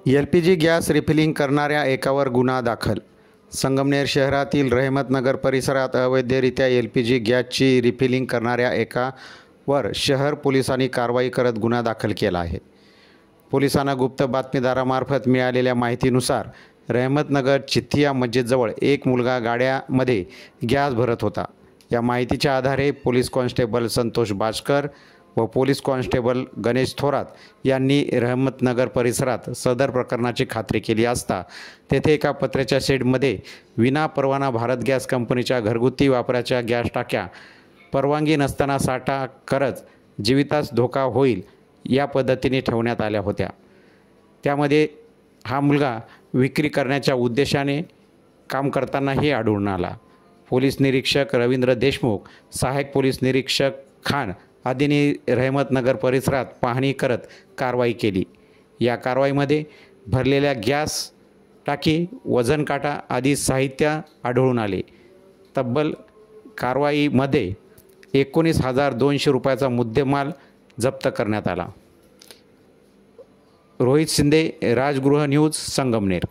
LPG gas refilling करणाऱ्या एकावर गुन्हा दाखल। संगमनेर शहरातील रहमतनगर परिसरात अवैधरित्या LPG गॅसची रिफिलिंग करणाऱ्या एकावर शहर पोलिसांनी कारवाई करत गुन्हा दाखल केला आहे। पोलिसांना गुप्त बातमीदारामार्फत मिळालेल्या माहितीनुसार रहमतनगर चिथिया मस्जिदजवळ एक मुलगा गाड्यामध्ये गॅस भरत होता। या माहितीच्या आधारे पोलीस कॉन्स्टेबल संतोष बाचकर व पोलीस कॉन्स्टेबल गणेश थोरात यांनी रहमतनगर परिसरात सदर प्रकरणाची खात्री केली असता तेथे एका पत्र्याच्या शेडमध्ये विनापरवाना भारत गॅस कंपनीच्या घरगुती वापराच्या गॅस टाक्या परवानगी नसताना साठा करत जीवितास धोका होईल या पद्धतीने ठेवण्यात आल्या होत्या। त्यामध्ये हा मुलगा विक्री करण्याच्या उद्देशाने काम करतानाही आढळून आला। पोलीस निरीक्षक रवींद्र देशमुख, सहाय्यक पोलीस निरीक्षक खान आदींनी रहमतनगर परिसरात पाहणी करत कारवाई केली। या कारवाईमध्ये भरलेल्या गॅस टाकी, वजन काटा आदी साहित्य आढळून आले। तब्बल कारवाईमध्ये 19,200 रुपयाचा मुद्देमाल जप्त करण्यात आला। रोहित शिंदे, राजगृह न्यूज, संगमनेर।